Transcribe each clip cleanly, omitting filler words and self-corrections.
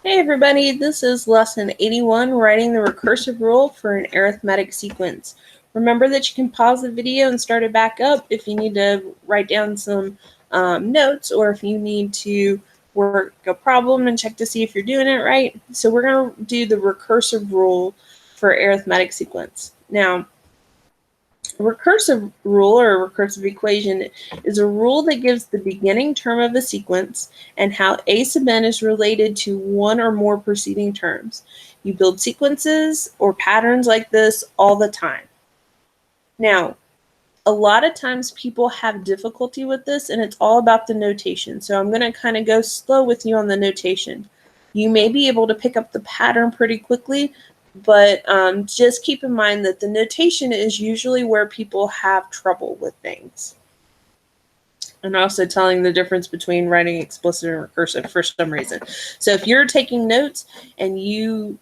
Hey everybody, this is lesson 81, writing the recursive rule for an arithmetic sequence. Remember that you can pause the video and start it back up if you need to write down some notes or if you need to work a problem and check to see if you're doing it right. So we're going to do the recursive rule for arithmetic sequence. Now, a recursive rule or a recursive equation is a rule that gives the beginning term of a sequence and how a sub n is related to one or more preceding terms. You build sequences or patterns like this all the time. Now, a lot of times people have difficulty with this, and it's all about the notation. So I'm going to kind of go slow with you on the notation. You may be able to pick up the pattern pretty quickly, but just keep in mind that the notation is usually where people have trouble with things. And also telling the difference between writing explicit and recursive for some reason. So if you're taking notes and you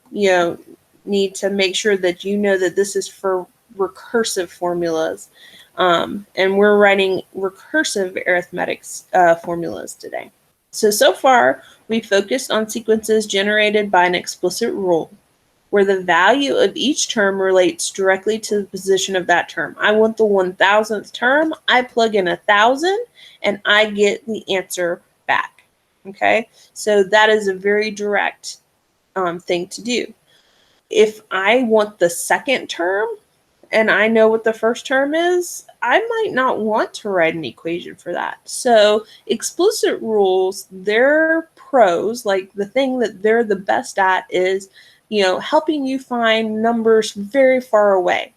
need to make sure that you know that this is for recursive formulas, and we're writing recursive arithmetic formulas today. So far, we focused on sequences generated by an explicit rule, where the value of each term relates directly to the position of that term. I want the 1,000th term, I plug in 1,000, and I get the answer back. Okay, so that is a very direct thing to do. If I want the second term, and I know what the first term is, I might not want to write an equation for that. So explicit rules, their pros, like the thing that they're the best at is, helping you find numbers very far away.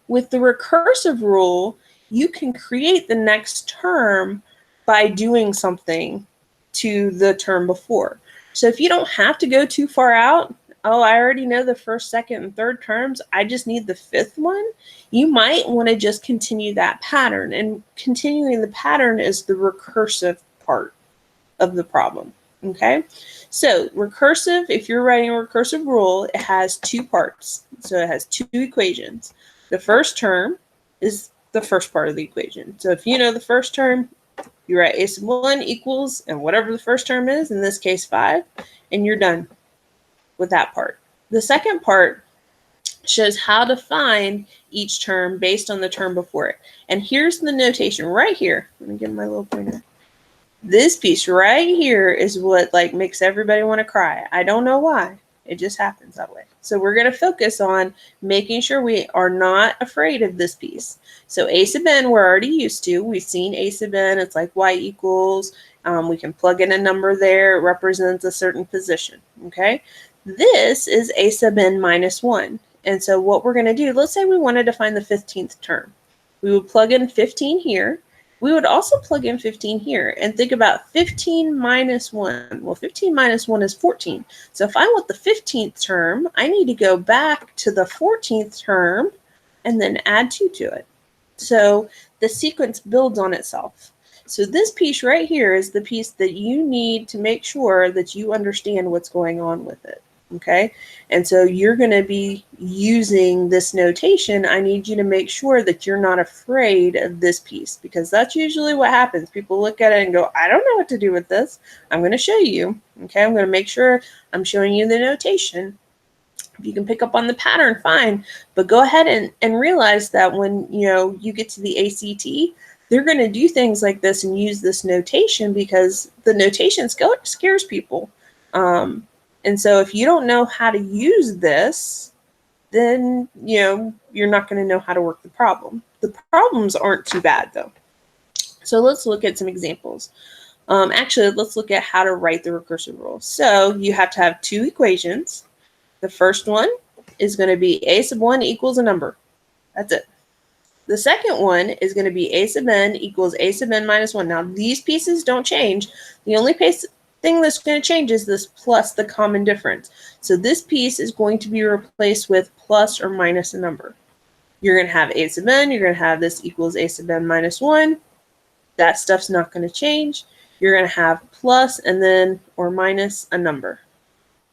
With the recursive rule, you can create the next term by doing something to the term before. So if you don't have to go too far out, oh, I already know the first, second, and third terms, I just need the fifth one, you might want to just continue that pattern. And continuing the pattern is the recursive part of the problem. Okay, so recursive, if you're writing a recursive rule, it has two parts. So it has two equations. The first term is the first part of the equation. So if you know the first term, you write a sub 1 equals, and whatever the first term is, in this case 5, and you're done with that part. The second part shows how to find each term based on the term before it. And here's the notation right here. Let me get my little pointer. This piece right here is what makes everybody want to cry. I don't know why. It just happens that way. So we're going to focus on making sure we are not afraid of this piece. So a sub n we're already used to. We've seen a sub n. It's like y equals. We can plug in a number there. It represents a certain position. Okay. This is a sub n minus 1. And so what we're going to do, let's say we wanted to find the 15th term. We would plug in 15 here. We would also plug in 15 here and think about 15 minus 1. Well, 15 minus 1 is 14. So if I want the 15th term, I need to go back to the 14th term and then add 2 to it. So the sequence builds on itself. So this piece right here is the piece that you need to make sure that you understand what's going on with it. Okay, and so you're going to be using this notation. I need you to make sure that you're not afraid of this piece, because that's usually what happens. People look at it and go, I don't know what to do with this. I'm going to show you. Okay, I'm going to make sure I'm showing you the notation. If you can pick up on the pattern, fine, but go ahead and realize that when you get to the ACT, they're going to do things like this and use this notation because the notation scares people. And so if you don't know how to use this, then, you're not going to know how to work the problem. The problems aren't too bad, though. So let's look at some examples. Actually, let's look at how to write the recursive rule. So you have to have two equations. The first one is going to be a sub 1 equals a number. That's it. The second one is going to be a sub n equals a sub n minus 1. Now, these pieces don't change. The only thing that's going to change is this plus the common difference. So this piece is going to be replaced with plus or minus a number. You're going to have a sub n. You're going to have this equals a sub n minus 1. That stuff's not going to change. You're going to have plus and then or minus a number.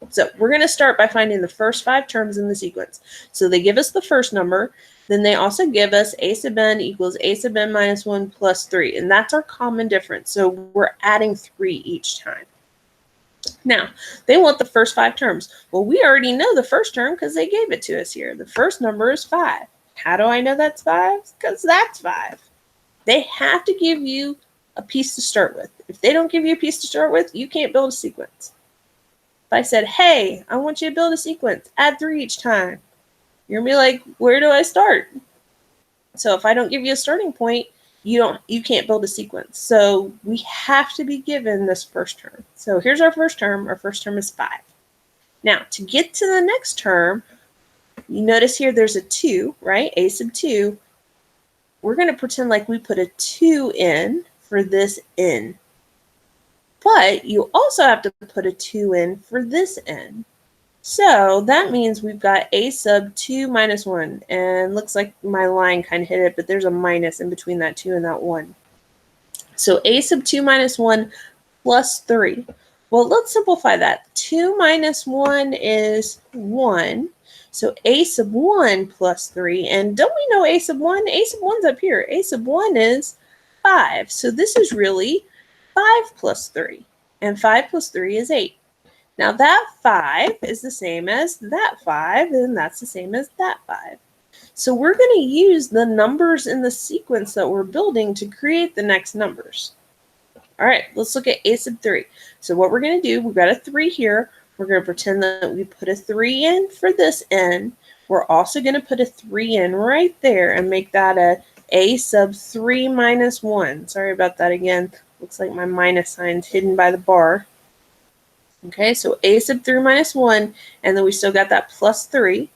So we're going to start by finding the first 5 terms in the sequence. So they give us the first number. Then they also give us a sub n equals a sub n minus 1 plus 3. And that's our common difference. So we're adding 3 each time. Now, they want the first 5 terms. Well, we already know the first term because they gave it to us here. The first number is 5. How do I know that's 5? Because that's 5. They have to give you a piece to start with. If they don't give you a piece to start with, you can't build a sequence. If I said, hey, I want you to build a sequence, add 3 each time, you're going to be like, where do I start? So if I don't give you a starting point, you can't build a sequence. So we have to be given this first term. So here's our first term. Our first term is 5. Now, to get to the next term, you notice here there's a 2, right? A sub 2. We're going to pretend like we put a 2 in for this n. But you also have to put a 2 in for this n. So that means we've got a sub 2 minus 1. And looks like my line kind of hit it, but there's a minus in between that 2 and that 1. So a sub 2 minus 1 plus 3. Well, let's simplify that. 2 minus 1 is 1. So a sub 1 plus 3. And don't we know a sub 1? A sub 1's up here. A sub 1 is 5. So this is really 5 plus 3. And 5 plus 3 is 8. Now that 5 is the same as that 5, and that's the same as that 5. So we're going to use the numbers in the sequence that we're building to create the next numbers. All right, let's look at a sub 3. So what we're going to do, we've got a 3 here. We're going to pretend that we put a 3 in for this n. We're also going to put a 3 in right there and make that a sub 3 minus 1. Sorry about that again. Looks like my minus sign's hidden by the bar. Okay, so a sub 3 minus 1, and then we still got that plus 3.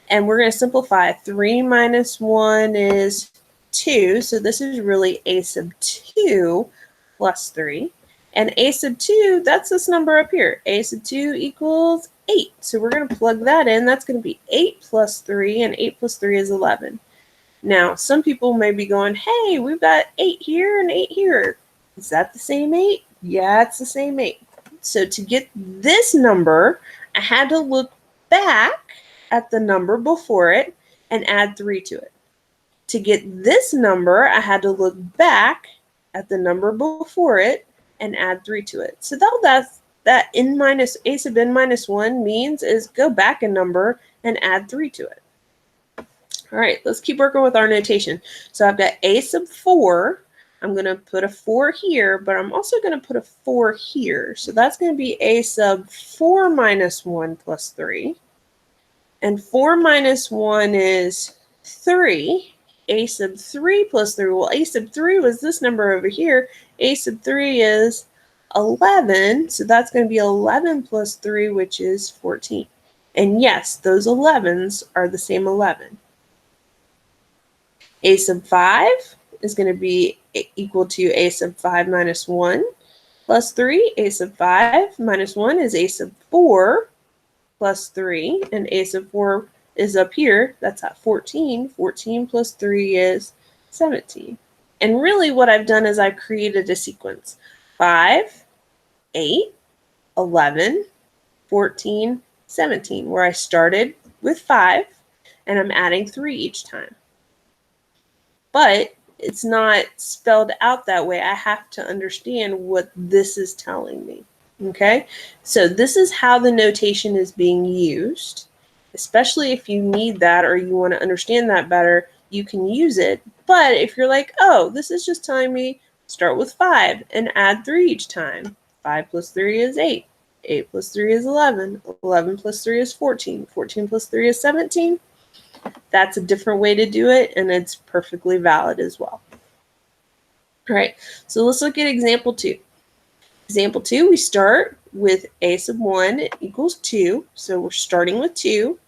And we're going to simplify. 3 minus 1 is 2, so this is really a sub 2 plus 3. And a sub 2, that's this number up here. A sub 2 equals 8. So we're going to plug that in. That's going to be 8 plus 3, and 8 plus 3 is 11. Now, some people may be going, hey, we've got 8 here and 8 here. Is that the same 8? Yeah, it's the same 8. So to get this number, I had to look back at the number before it and add 3 to it. To get this number, I had to look back at the number before it and add 3 to it. So that n minus a sub n minus 1 means is go back a number and add 3 to it. All right, let's keep working with our notation. So I've got a sub 4. I'm going to put a 4 here, but I'm also going to put a 4 here. So that's going to be a sub 4 minus 1 plus 3. And 4 minus 1 is 3. A sub 3 plus 3. Well, a sub 3 was this number over here. A sub 3 is 11. So that's going to be 11 plus 3, which is 14. And yes, those 11s are the same 11. A sub 5 is going to be equal to a sub 5 minus 1 plus 3. A sub 5 minus 1 is a sub 4 plus 3. And a sub 4 is up here. That's at 14. 14 plus 3 is 17. And really what I've done is I've created a sequence. 5, 8, 11, 14, 17, where I started with 5 and I'm adding 3 each time. But it's not spelled out that way. I have to understand what this is telling me. Okay? So this is how the notation is being used. Especially if you need that or you want to understand that better, you can use it. But if you're like, oh, this is just telling me start with 5 and add 3 each time. 5 plus 3 is 8. 8 plus 3 is 11. 11 plus 3 is 14. 14 plus 3 is 17. That's a different way to do it, and it's perfectly valid as well. All right, so let's look at example 2. Example 2, we start with a sub 1 equals 2. So we're starting with 2.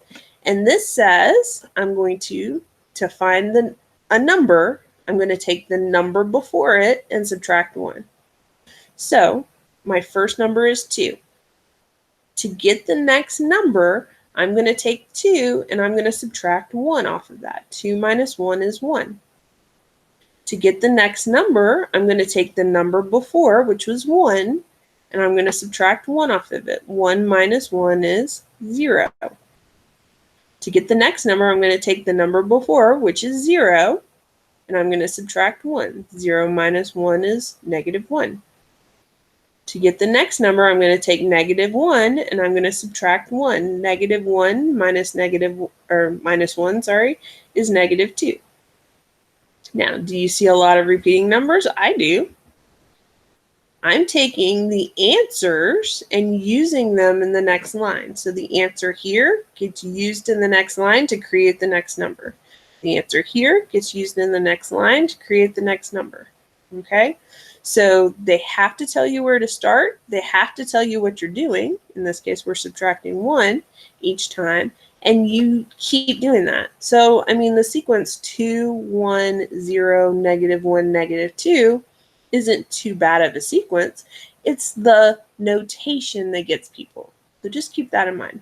And this says I'm going to find a number, I'm going to take the number before it and subtract 1. So my first number is 2. To get the next number, I'm going to take 2 and I'm going to subtract 1 off of that. 2 minus 1 is 1. To get the next number, I'm going to take the number before, which was 1, and I'm going to subtract 1 off of it. 1 minus 1 is 0. To get the next number, I'm going to take the number before, which is 0, and I'm going to subtract 1. 0 minus 1 is negative 1. To get the next number, I'm going to take -1 and I'm going to subtract 1. -1 minus minus 1, sorry, is -2. Now, do you see a lot of repeating numbers? I do. I'm taking the answers and using them in the next line. So the answer here gets used in the next line to create the next number. The answer here gets used in the next line to create the next number. Okay? So they have to tell you where to start. They have to tell you what you're doing. In this case, we're subtracting 1 each time. And you keep doing that. So, I mean, the sequence 2, 1, 0, -1, -2 isn't too bad of a sequence. It's the notation that gets people. So just keep that in mind.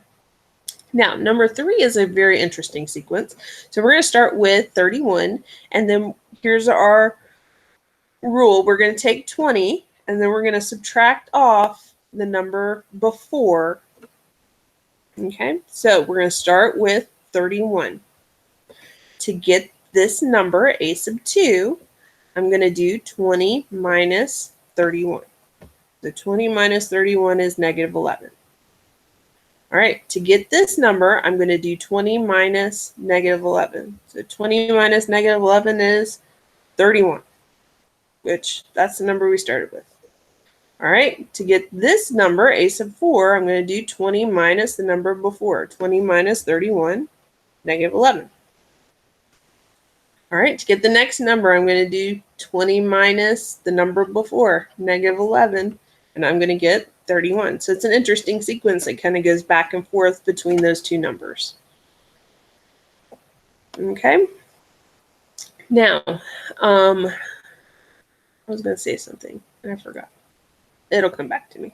Now, number 3 is a very interesting sequence. So we're going to start with 31, and then here's our rule. We're going to take 20, and then we're going to subtract off the number before. Okay, so we're going to start with 31. To get this number, a sub 2, I'm going to do 20 minus 31. So 20 minus 31 is -11. All right, to get this number, I'm going to do 20 minus -11. So 20 minus -11 is 31, which that's the number we started with. All right, to get this number, a sub 4, I'm going to do 20 minus the number before. 20 minus 31, -11. All right, to get the next number, I'm going to do 20 minus the number before, -11, and I'm going to get 31. So it's an interesting sequence that kind of goes back and forth between those two numbers. Okay. Now, I was going to say something, and I forgot. It'll come back to me.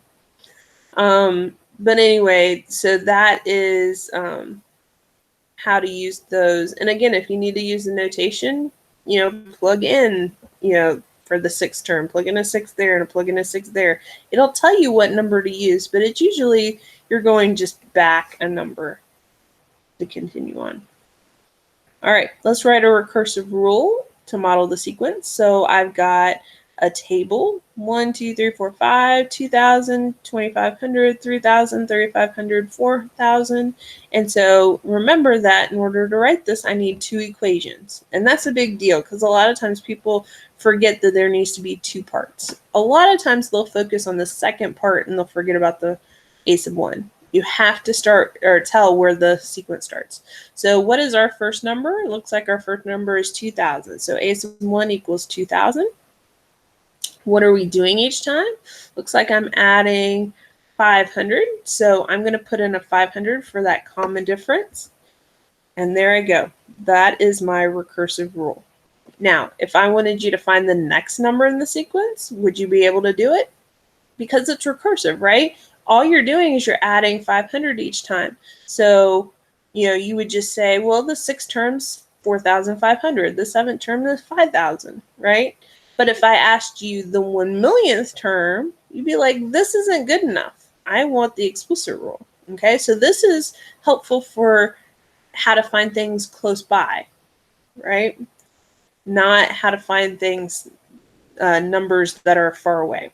But anyway, so that is how to use those. And again, if you need to use the notation, plug in, for the 6th term, plug in a 6 there and plug in a 6 there. It'll tell you what number to use, but it's usually you're going just back a number to continue on. All right, let's write a recursive rule to model the sequence. So I've got a table, 1, 2, 3, 4, 5, 2,000, 2,500, 3,000, 3,500, 4,000. And so remember that in order to write this, I need 2 equations. And that's a big deal because a lot of times people forget that there needs to be 2 parts. A lot of times they'll focus on the second part and they'll forget about the a sub 1. You have to start or tell where the sequence starts. So what is our first number? It looks like our first number is 2,000. So a sub 1 equals 2,000. What are we doing each time? Looks like I'm adding 500. So I'm going to put in a 500 for that common difference. And there I go. That is my recursive rule. Now, if I wanted you to find the next number in the sequence, would you be able to do it? Because it's recursive, right? All you're doing is you're adding 500 each time. So, you would just say, well, the 6th term's 4,500. The 7th term is 5,000, right? But if I asked you the 1,000,000th term, you'd be like, this isn't good enough. I want the explicit rule. Okay, so this is helpful for how to find things close by, right? Not how to find things, numbers that are far away.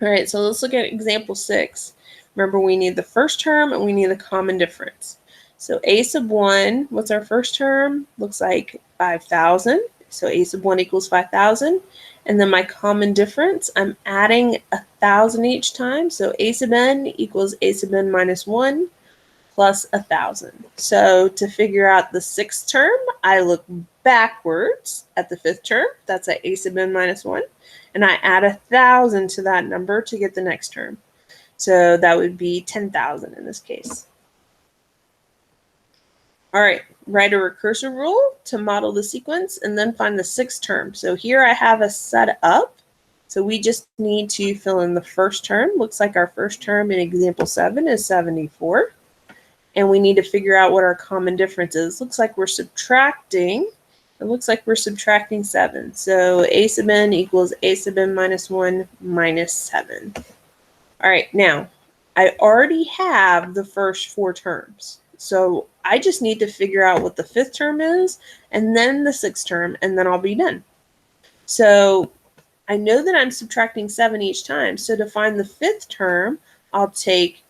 All right, so let's look at example 6. Remember, we need the first term and we need the common difference. So a sub 1, what's our first term? Looks like 5,000. So a sub 1 equals 5,000. And then my common difference, I'm adding 1,000 each time. So a sub n equals a sub n minus 1 plus 1,000. So to figure out the 6th term, I look backwards at the 5th term. That's at a sub n minus 1. And I add 1,000 to that number to get the next term. So that would be 10,000 in this case. All right, write a recursive rule to model the sequence and then find the 6th term. So here I have a set up. So we just need to fill in the first term. Looks like our first term in example 7 is 74. And we need to figure out what our common difference is. Looks like we're subtracting. It looks like we're subtracting 7. So a sub n equals a sub n minus 1 minus 7. All right, now I already have the first 4 terms. So I just need to figure out what the 5th term is and then the 6th term, and then I'll be done. So I know that I'm subtracting 7 each time. So to find the fifth term, I'll take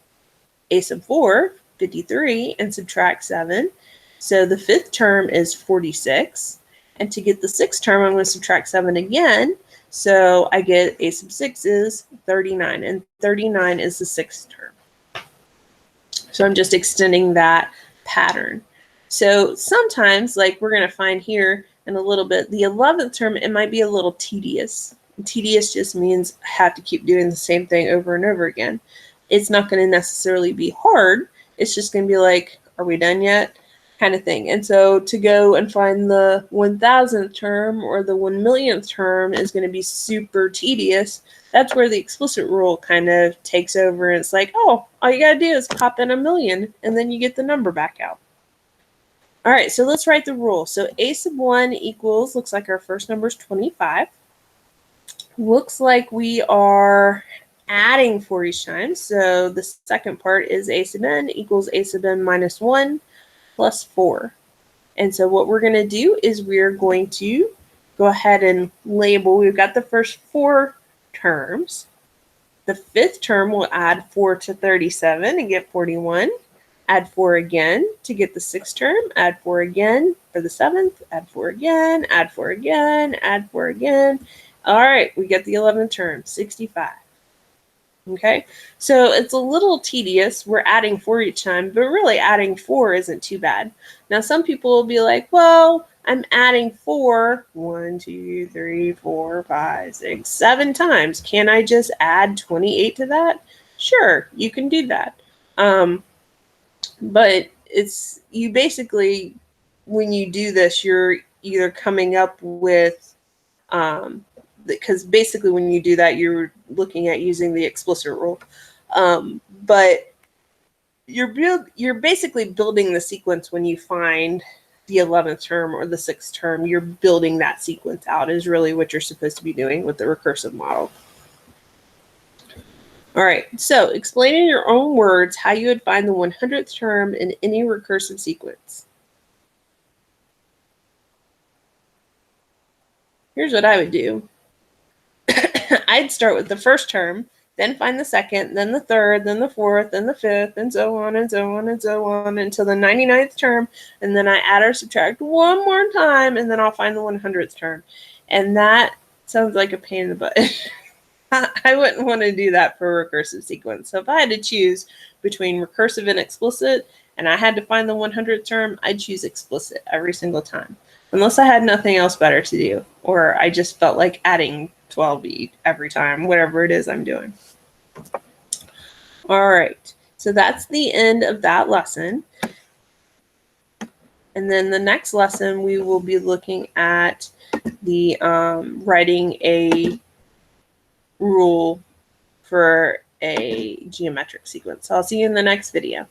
a sub 4, 53, and subtract 7. So the fifth term is 46. And to get the sixth term, I'm going to subtract 7 again. So I get a sub 6 is 39, and 39 is the sixth term. So I'm just extending that pattern. So sometimes, like we're going to find here in a little bit, the 11th term, it might be a little tedious. Tedious just means I have to keep doing the same thing over and over again. It's not going to necessarily be hard. It's just going to be like, are we done yet? Kind of thing. And so to go and find the 1000th term or the 1,000,000th term is going to be super tedious. That's where the explicit rule kind of takes over. And it's like, oh, all you got to do is pop in a million and then you get the number back out. All right, so let's write the rule. So a sub 1 equals, looks like our first number is 25. Looks like we are adding 4 each time. So the second part is a sub n equals a sub n minus 1 plus 4. And so what we're going to do is we're going to go ahead and label. We've got the first 4 terms. The fifth term will add 4 to 37 and get 41. Add 4 again to get the sixth term. Add 4 again for the seventh. Add 4 again. Add 4 again. Add 4 again. All right, we get the 11th term, 65. Okay, so it's a little tedious. We're adding 4 each time, but really adding 4 isn't too bad. Now, some people will be like, well, I'm adding 4, 1, 2, 3, 4, 5, 6, 7 times. Can I just add 28 to that? Sure, you can do that. But it's, you basically, when you do this, you're either coming up with, because basically when you do that, you're looking at using the explicit rule. But you're basically building the sequence when you find the 11th term or the 6th term. You're building that sequence out is really what you're supposed to be doing with the recursive model. All right, so explain in your own words how you would find the 100th term in any recursive sequence. Here's what I would do. I'd start with the first term, then find the second, then the third, then the fourth, then the fifth, and so on and so on and so on until the 99th term, and then I add or subtract one more time, and then I'll find the 100th term. And that sounds like a pain in the butt. I wouldn't want to do that for a recursive sequence. So if I had to choose between recursive and explicit, and I had to find the 100th term, I'd choose explicit every single time, unless I had nothing else better to do, or I just felt like adding 12 every time, whatever it is I'm doing. All right, so that's the end of that lesson. And then the next lesson, we will be looking at the writing a rule for a geometric sequence. So I'll see you in the next video.